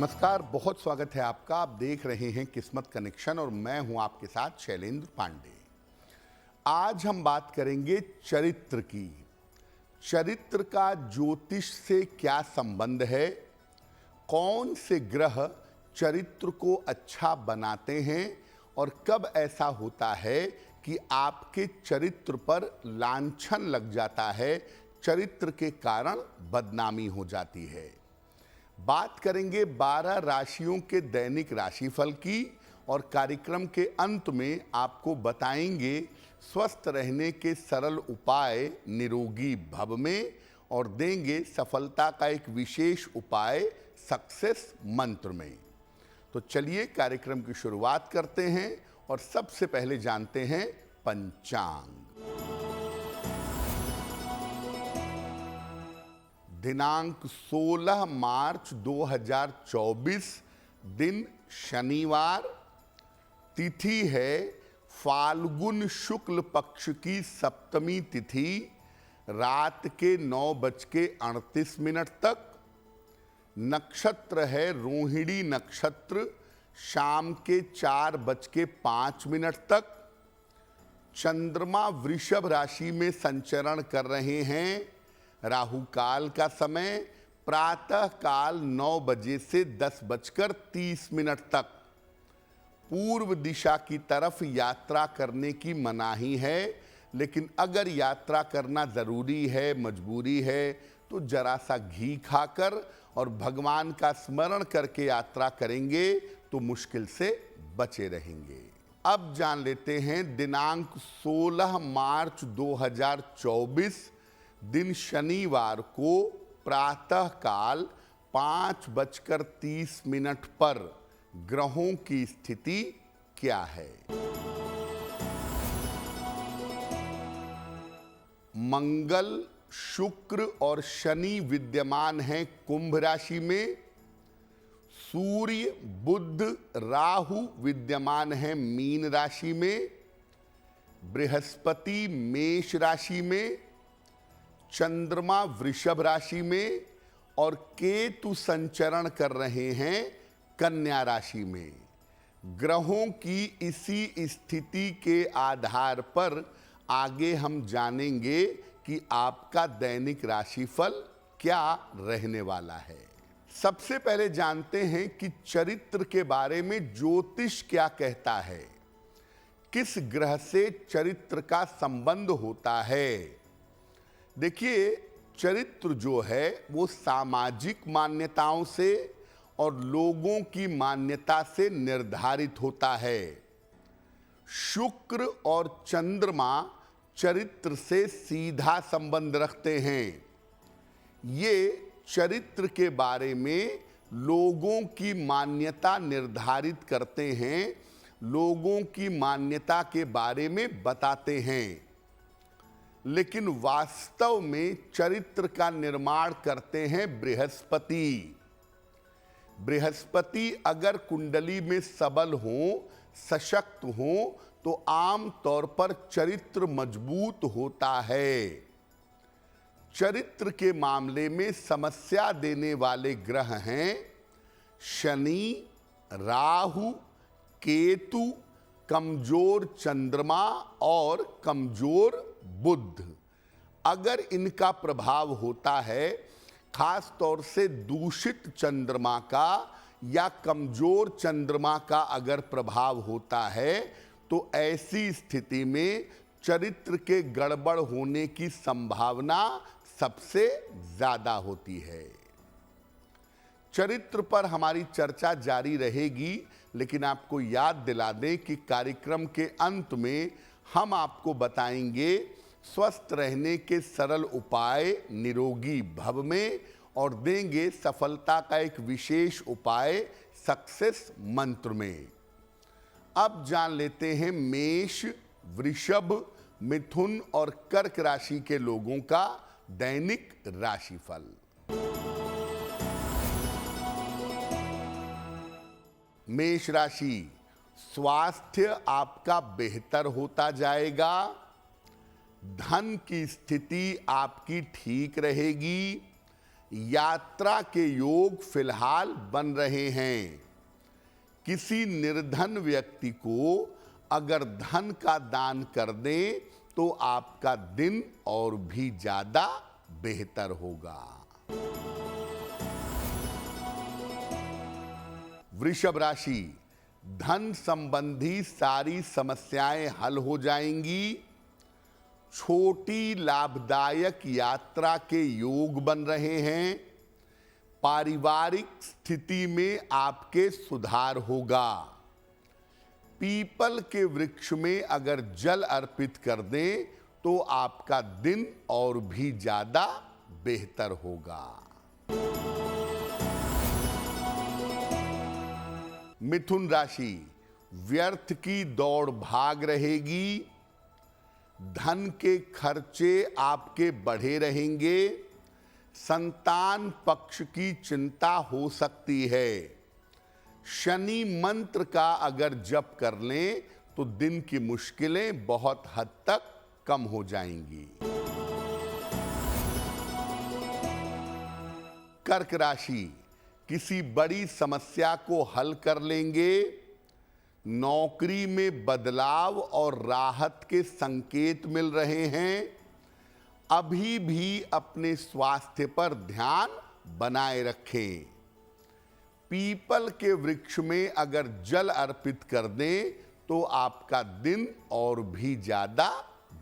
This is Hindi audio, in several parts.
नमस्कार, बहुत स्वागत है आपका। आप देख रहे हैं किस्मत कनेक्शन और मैं हूं आपके साथ शैलेंद्र पांडे। आज हम बात करेंगे चरित्र की। चरित्र का ज्योतिष से क्या संबंध है, कौन से ग्रह चरित्र को अच्छा बनाते हैं और कब ऐसा होता है कि आपके चरित्र पर लांछन लग जाता है, चरित्र के कारण बदनामी हो जाती है। बात करेंगे 12 राशियों के दैनिक राशिफल की और कार्यक्रम के अंत में आपको बताएंगे स्वस्थ रहने के सरल उपाय निरोगी भव में और देंगे सफलता का एक विशेष उपाय सक्सेस मंत्र में। तो चलिए कार्यक्रम की शुरुआत करते हैं और सबसे पहले जानते हैं पंचांग। दिनांक 16 मार्च 2024, दिन शनिवार, तिथि है फाल्गुन शुक्ल पक्ष की सप्तमी तिथि, रात के 9:38 तक। नक्षत्र है रोहिणी नक्षत्र, शाम के 4:05 तक। चंद्रमा वृषभ राशि में संचरण कर रहे हैं। राहु काल का समय प्रातः काल 9 बजे से 10:30 तक। पूर्व दिशा की तरफ यात्रा करने की मनाही है, लेकिन अगर यात्रा करना ज़रूरी है, मजबूरी है, तो जरा सा घी खाकर और भगवान का स्मरण करके यात्रा करेंगे तो मुश्किल से बचे रहेंगे। अब जान लेते हैं दिनांक 16 मार्च 2024, दिन शनिवार को प्रातः काल 5:30 पर ग्रहों की स्थिति क्या है। मंगल, शुक्र और शनि विद्यमान हैं कुंभ राशि में। सूर्य, बुध, राहु विद्यमान हैं मीन राशि में। बृहस्पति मेष राशि में, चंद्रमा वृषभ राशि में और केतु संचरण कर रहे हैं कन्या राशि में। ग्रहों की इसी स्थिति के आधार पर आगे हम जानेंगे कि आपका दैनिक राशिफल क्या रहने वाला है। सबसे पहले जानते हैं कि चरित्र के बारे में ज्योतिष क्या कहता है, किस ग्रह से चरित्र का संबंध होता है। देखिए, चरित्र जो है वो सामाजिक मान्यताओं से और लोगों की मान्यता से निर्धारित होता है। शुक्र और चंद्रमा चरित्र से सीधा संबंध रखते हैं। ये चरित्र के बारे में लोगों की मान्यता निर्धारित करते हैं, लोगों की मान्यता के बारे में बताते हैं। लेकिन वास्तव में चरित्र का निर्माण करते हैं बृहस्पति। बृहस्पति अगर कुंडली में सबल हो, सशक्त हो, तो आम तौर पर चरित्र मजबूत होता है। चरित्र के मामले में समस्या देने वाले ग्रह हैं शनि, राहु, केतु, कमजोर चंद्रमा और कमजोर बुध। अगर इनका प्रभाव होता है, खास तौर से दूषित चंद्रमा का या कमजोर चंद्रमा का अगर प्रभाव होता है, तो ऐसी स्थिति में चरित्र के गड़बड़ होने की संभावना सबसे ज्यादा होती है। चरित्र पर हमारी चर्चा जारी रहेगी, लेकिन आपको याद दिला दें कि कार्यक्रम के अंत में हम आपको बताएंगे स्वस्थ रहने के सरल उपाय निरोगी भव में और देंगे सफलता का एक विशेष उपाय सक्सेस मंत्र में। अब जान लेते हैं मेष, वृषभ, मिथुन और कर्क राशि के लोगों का दैनिक राशिफल। मेष राशि, स्वास्थ्य आपका बेहतर होता जाएगा। धन की स्थिति आपकी ठीक रहेगी। यात्रा के योग फिलहाल बन रहे हैं। किसी निर्धन व्यक्ति को अगर धन का दान कर दें तो आपका दिन और भी ज्यादा बेहतर होगा। वृषभ राशि, धन संबंधी सारी समस्याएं हल हो जाएंगी। छोटी लाभदायक यात्रा के योग बन रहे हैं। पारिवारिक स्थिति में आपके सुधार होगा। पीपल के वृक्ष में अगर जल अर्पित कर दें तो आपका दिन और भी ज्यादा बेहतर होगा। मिथुन राशि, व्यर्थ की दौड़ भाग रहेगी। धन के खर्चे आपके बढ़े रहेंगे। संतान पक्ष की चिंता हो सकती है। शनि मंत्र का अगर जप कर लें तो दिन की मुश्किलें बहुत हद तक कम हो जाएंगी। कर्क राशि, किसी बड़ी समस्या को हल कर लेंगे। नौकरी में बदलाव और राहत के संकेत मिल रहे हैं। अभी भी अपने स्वास्थ्य पर ध्यान बनाए रखें। पीपल के वृक्ष में अगर जल अर्पित कर दें तो आपका दिन और भी ज्यादा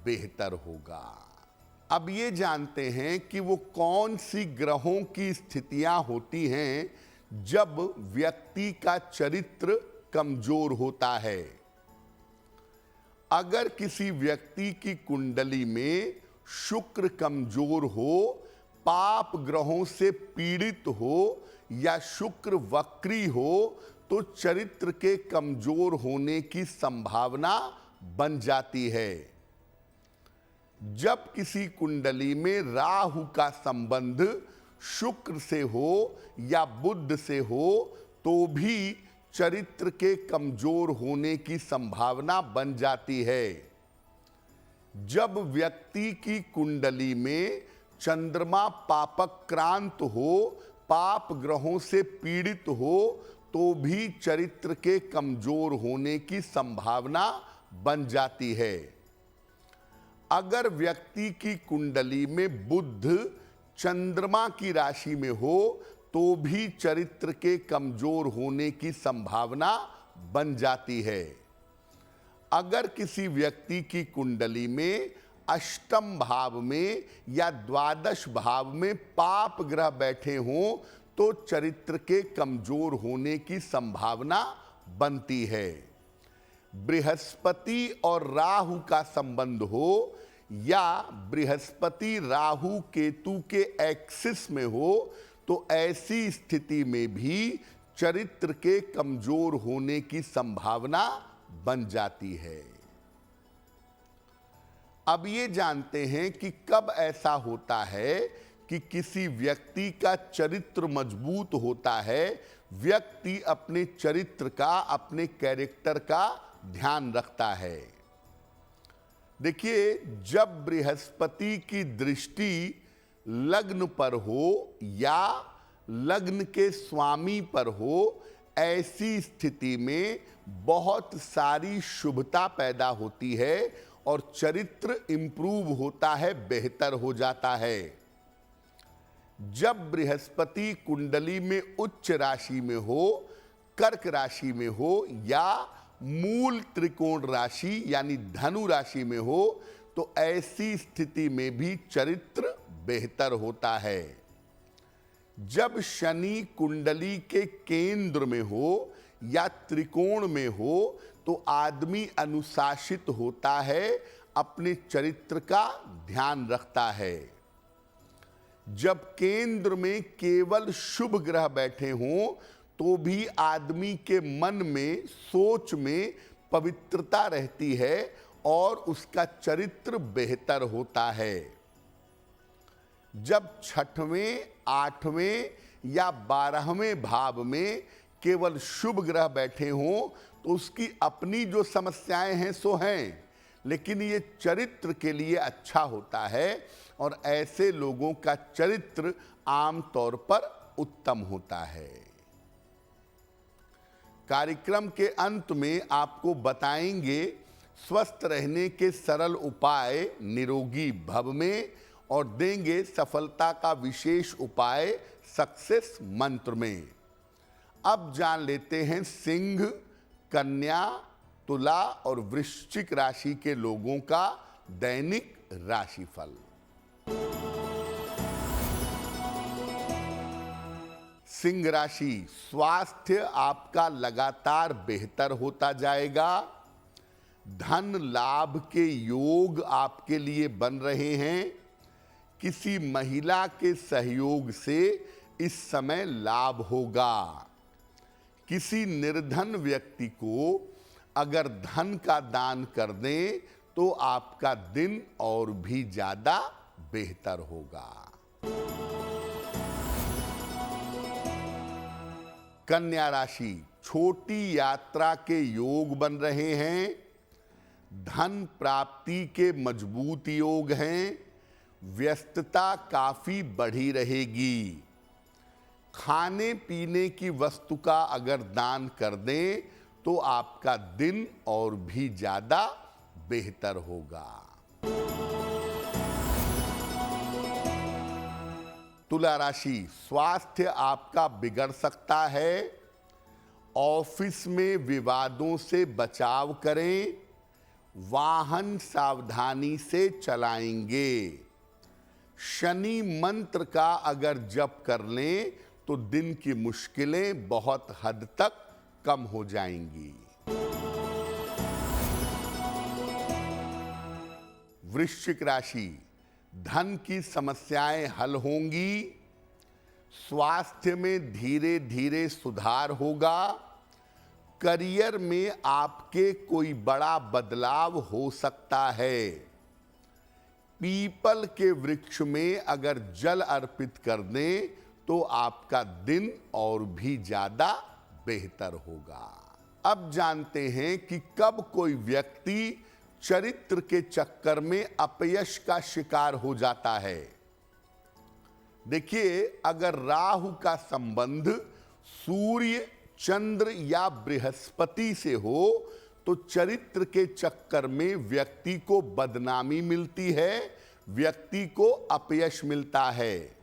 बेहतर होगा। अब ये जानते हैं कि वो कौन सी ग्रहों की स्थितियां होती हैं जब व्यक्ति का चरित्र कमजोर होता है। अगर किसी व्यक्ति की कुंडली में शुक्र कमजोर हो, पाप ग्रहों से पीड़ित हो या शुक्र वक्री हो तो चरित्र के कमजोर होने की संभावना बन जाती है। जब किसी कुंडली में राहु का संबंध शुक्र से हो या बुध से हो तो भी चरित्र के कमजोर होने की संभावना बन जाती है। जब व्यक्ति की कुंडली में चंद्रमा पापक्रांत हो, पाप ग्रहों से पीड़ित हो तो भी चरित्र के कमजोर होने की संभावना बन जाती है। अगर व्यक्ति की कुंडली में बुध चंद्रमा की राशि में हो तो भी चरित्र के कमजोर होने की संभावना बन जाती है। अगर किसी व्यक्ति की कुंडली में अष्टम भाव में या द्वादश भाव में पाप ग्रह बैठे हों तो चरित्र के कमजोर होने की संभावना बनती है। बृहस्पति और राहु का संबंध हो या बृहस्पति राहु केतु के एक्सिस में हो तो ऐसी स्थिति में भी चरित्र के कमजोर होने की संभावना बन जाती है। अब ये जानते हैं कि कब ऐसा होता है कि किसी व्यक्ति का चरित्र मजबूत होता है। व्यक्ति अपने चरित्र का, अपने कैरेक्टर का ध्यान रखता है। देखिए, जब बृहस्पति की दृष्टि लग्न पर हो या लग्न के स्वामी पर हो, ऐसी स्थिति में बहुत सारी शुभता पैदा होती है और चरित्र इंप्रूव होता है, बेहतर हो जाता है। जब बृहस्पति कुंडली में उच्च राशि में हो, कर्क राशि में हो या मूल त्रिकोण राशि यानी धनु राशि में हो तो ऐसी स्थिति में भी चरित्र बेहतर होता है। जब शनि कुंडली के केंद्र में हो या त्रिकोण में हो तो आदमी अनुशासित होता है, अपने चरित्र का ध्यान रखता है। जब केंद्र में केवल शुभ ग्रह बैठे हों तो भी आदमी के मन में, सोच में पवित्रता रहती है और उसका चरित्र बेहतर होता है। जब छठवें, आठवें या 12वें भाव में केवल शुभ ग्रह बैठे हों तो उसकी अपनी जो समस्याएं हैं सो हैं, लेकिन ये चरित्र के लिए अच्छा होता है और ऐसे लोगों का चरित्र आमतौर पर उत्तम होता है। कार्यक्रम के अंत में आपको बताएंगे स्वस्थ रहने के सरल उपाय निरोगी भव में और देंगे सफलता का विशेष उपाय सक्सेस मंत्र में। अब जान लेते हैं सिंह, कन्या, तुला और वृश्चिक राशि के लोगों का दैनिक राशिफल। सिंह राशि, स्वास्थ्य आपका लगातार बेहतर होता जाएगा। धन लाभ के योग आपके लिए बन रहे हैं। किसी महिला के सहयोग से इस समय लाभ होगा। किसी निर्धन व्यक्ति को अगर धन का दान कर दें तो आपका दिन और भी ज्यादा बेहतर होगा। कन्या राशि, छोटी यात्रा के योग बन रहे हैं। धन प्राप्ति के मजबूत योग हैं। व्यस्तता काफी बढ़ी रहेगी। खाने पीने की वस्तु का अगर दान कर दें तो आपका दिन और भी ज्यादा बेहतर होगा। तुला राशि, स्वास्थ्य आपका बिगड़ सकता है। ऑफिस में विवादों से बचाव करें। वाहन सावधानी से चलाएंगे। शनि मंत्र का अगर जप कर लें तो दिन की मुश्किलें बहुत हद तक कम हो जाएंगी। वृश्चिक राशि, धन की समस्याएं हल होंगी। स्वास्थ्य में धीरे धीरे सुधार होगा। करियर में आपके कोई बड़ा बदलाव हो सकता है। पीपल के वृक्ष में अगर जल अर्पित कर दें तो आपका दिन और भी ज्यादा बेहतर होगा। अब जानते हैं कि कब कोई व्यक्ति चरित्र के चक्कर में अपयश का शिकार हो जाता है। देखिए, अगर राहु का संबंध सूर्य, चंद्र या बृहस्पति से हो तो चरित्र के चक्कर में व्यक्ति को बदनामी मिलती है, व्यक्ति को अपयश मिलता है।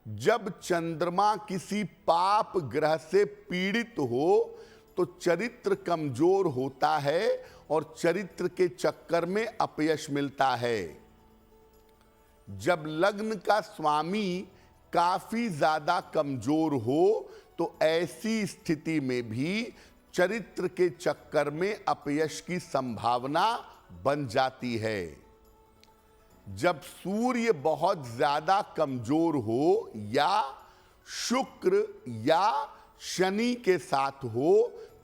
जब चंद्रमा किसी पाप ग्रह से पीड़ित हो तो चरित्र कमजोर होता है और चरित्र के चक्कर में अपयश मिलता है। जब लग्न का स्वामी काफी ज्यादा कमजोर हो तो ऐसी स्थिति में भी चरित्र के चक्कर में अपयश की संभावना बन जाती है। जब सूर्य बहुत ज्यादा कमजोर हो या शुक्र या शनि के साथ हो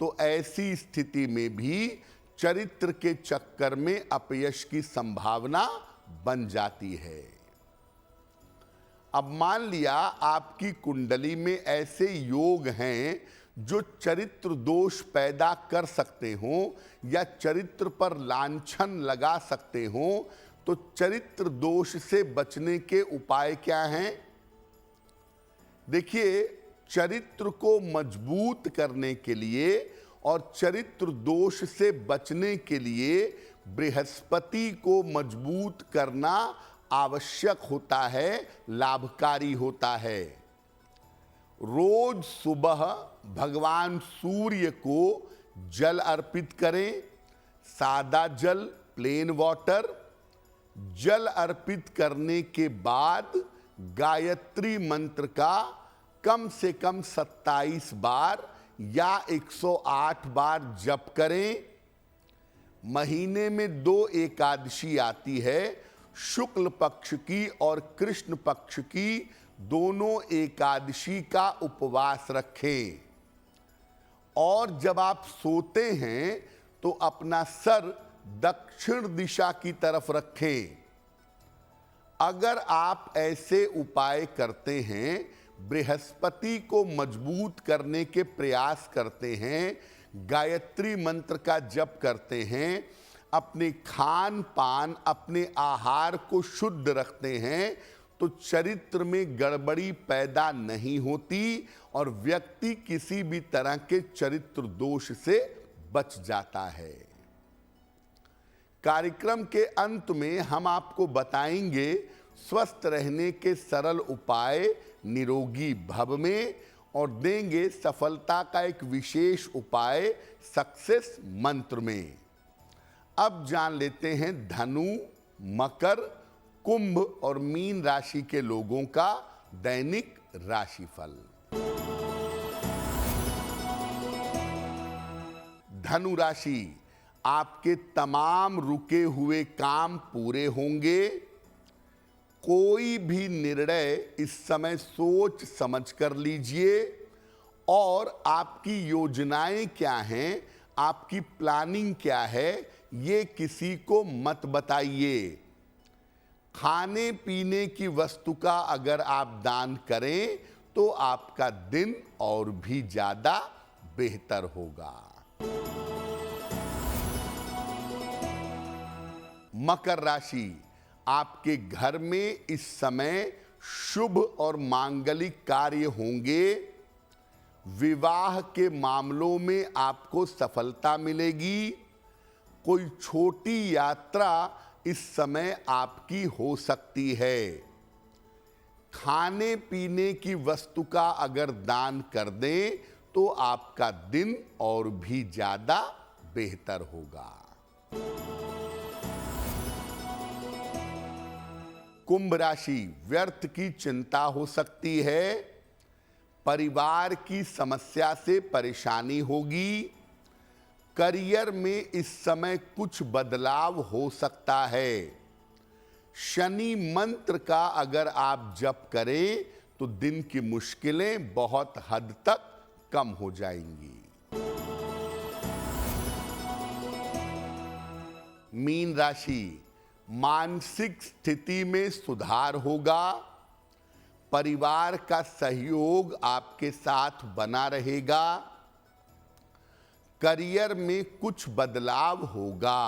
तो ऐसी स्थिति में भी चरित्र के चक्कर में अपयश की संभावना बन जाती है। अब मान लिया आपकी कुंडली में ऐसे योग हैं जो चरित्र दोष पैदा कर सकते हो या चरित्र पर लांछन लगा सकते हो, तो चरित्र दोष से बचने के उपाय क्या हैं? देखिए, चरित्र को मजबूत करने के लिए और चरित्र दोष से बचने के लिए बृहस्पति को मजबूत करना आवश्यक होता है, लाभकारी होता है। रोज सुबह भगवान सूर्य को जल अर्पित करें। सादा जल, प्लेन वाटर। जल अर्पित करने के बाद गायत्री मंत्र का कम से कम 27 बार या 108 बार जप करें। महीने में 2 एकादशी आती है, शुक्ल पक्ष की और कृष्ण पक्ष की, दोनों एकादशी का उपवास रखें। और जब आप सोते हैं तो अपना सर दक्षिण दिशा की तरफ रखें। अगर आप ऐसे उपाय करते हैं, बृहस्पति को मजबूत करने के प्रयास करते हैं, गायत्री मंत्र का जप करते हैं, अपने खान पान, अपने आहार को शुद्ध रखते हैं तो चरित्र में गड़बड़ी पैदा नहीं होती और व्यक्ति किसी भी तरह के चरित्र दोष से बच जाता है। कार्यक्रम के अंत में हम आपको बताएंगे स्वस्थ रहने के सरल उपाय निरोगी भव में और देंगे सफलता का एक विशेष उपाय सक्सेस मंत्र में। अब जान लेते हैं धनु, मकर, कुंभ और मीन राशि के लोगों का दैनिक राशिफल। धनु राशि, आपके तमाम रुके हुए काम पूरे होंगे। कोई भी निर्णय इस समय सोच समझ कर लीजिए और आपकी योजनाएं क्या हैं, आपकी प्लानिंग क्या है, ये किसी को मत बताइए। खाने पीने की वस्तु का अगर आप दान करें तो आपका दिन और भी ज्यादा बेहतर होगा। मकर राशि, आपके घर में इस समय शुभ और मांगलिक कार्य होंगे। विवाह के मामलों में आपको सफलता मिलेगी। कोई छोटी यात्रा इस समय आपकी हो सकती है। खाने पीने की वस्तु का अगर दान कर दें तो आपका दिन और भी ज्यादा बेहतर होगा। कुंभ राशि, व्यर्थ की चिंता हो सकती है। परिवार की समस्या से परेशानी होगी। करियर में इस समय कुछ बदलाव हो सकता है। शनि मंत्र का अगर आप जप करें तो दिन की मुश्किलें बहुत हद तक कम हो जाएंगी। मीन राशि, मानसिक स्थिति में सुधार होगा। परिवार का सहयोग आपके साथ बना रहेगा। करियर में कुछ बदलाव होगा।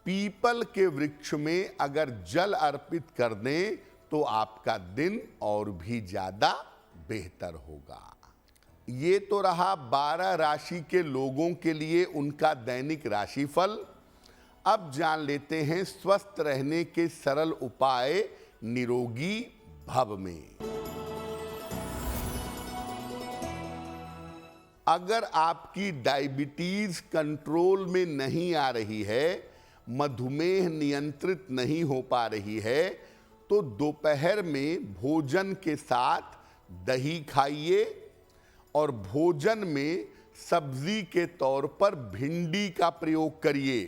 पीपल के वृक्ष में अगर जल अर्पित कर दें तो आपका दिन और भी ज्यादा बेहतर होगा। ये तो रहा 12 राशि के लोगों के लिए उनका दैनिक राशिफल। अब जान लेते हैं स्वस्थ रहने के सरल उपाय निरोगी भव में। अगर आपकी डायबिटीज कंट्रोल में नहीं आ रही है, मधुमेह नियंत्रित नहीं हो पा रही है, तो दोपहर में भोजन के साथ दही खाइए और भोजन में सब्जी के तौर पर भिंडी का प्रयोग करिए।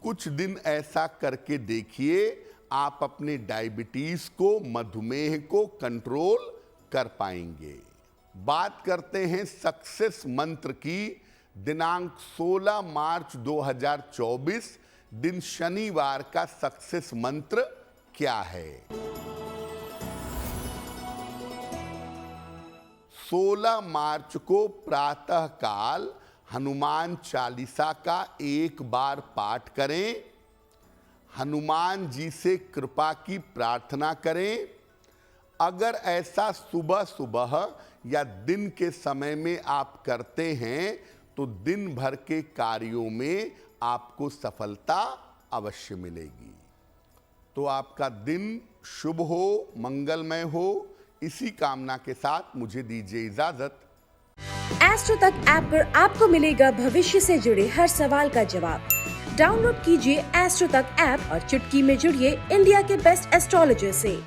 कुछ दिन ऐसा करके देखिए, आप अपने डायबिटीज को, मधुमेह को कंट्रोल कर पाएंगे। बात करते हैं सक्सेस मंत्र की। दिनांक 16 मार्च 2024 दिन शनिवार का सक्सेस मंत्र क्या है? 16 मार्च को प्रातः काल हनुमान चालीसा का 1 बार पाठ करें। हनुमान जी से कृपा की प्रार्थना करें। अगर ऐसा सुबह सुबह या दिन के समय में आप करते हैं तो दिन भर के कार्यों में आपको सफलता अवश्य मिलेगी। तो आपका दिन शुभ हो, मंगलमय हो, इसी कामना के साथ मुझे दीजिए इजाजत। एस्ट्रो तक ऐप पर आपको मिलेगा भविष्य से जुड़े हर सवाल का जवाब। डाउनलोड कीजिए एस्ट्रो तक ऐप और चुटकी में जुड़िए इंडिया के बेस्ट एस्ट्रोलॉजर से।